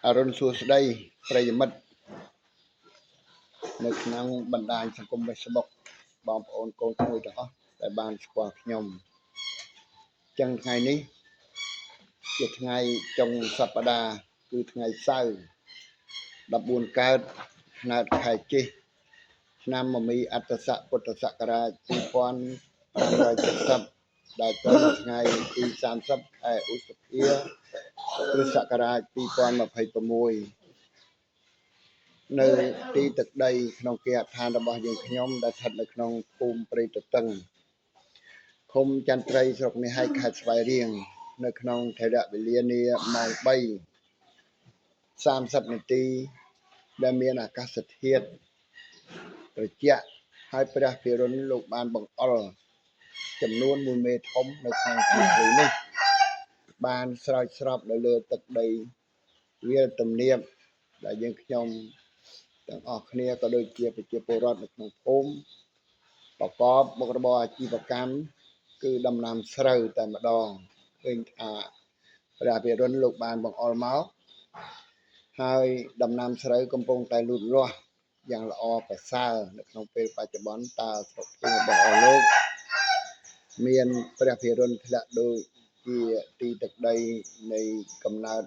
អរុនសួស្តីប្រិយមិត្តនៅក្នុងបណ្ដាញសង្គម Facebook បងប្អូនកូនក្មួយទាំងអស់ដែលបានស្គាល់ខ្ញុំចឹងថ្ងៃនេះជាថ្ងៃចុងសប្តាហ៍គឺថ្ងៃសៅរ៍14កើតឆ្នាំខែជិះឆ្នាំមមីអត្តស័កពុទ្ធសករាជ2570ដែលត្រូវនៅថ្ងៃទី30ខែឧសភាគ្រិស្តសករាជ2026នៅទីទឹកដីក្នុងគេហដ្ឋានរបស់យើងខ្ញុំដែលស្ថិតនៅក្នុងភូមិព្រៃទទឹងឃុំចន្ទ្រីស្រុកនេះហើយខេត្តស្វាយរៀងនៅក្នុងថេរវេលានាម៉ោង3:30នាទីដែលមានអាកាសធាតុត្រជាក់ហើយព្រះភិរុណលោកបានបង្អុរចំនួន1មេធំនៅក្នុងទីព្រៃនេះបានស្រោចស្រពនៅលើទឹកដីវាលទំនាបដែលយើងខ្ញុំទាំងអស់គ្នាក៏ដូចជាប្រជាពលរដ្ឋនៅក្នុងភូមិប្រកបមុខរបរអាជីវកម្មគឺដំណាំស្រូវតែម្ដងឃើញថាព្រះភិរុណលោកបានបង្អុរមកហើយដំណាំស្រូវកំពុងតែលូតលាស់យ៉ាងល្អប្រសើរនៅក្នុងពេលបច្ចុប្បន្នតើស្រុកភូមិរបស់លោកមានព្រះភិរុណធ្លាក់ដូចជាទីទឹកដីនៃកំណើត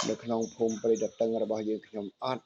នៅក្នុងភូមិព្រៃទទឹងរបស់យើងខ្ញុំអត់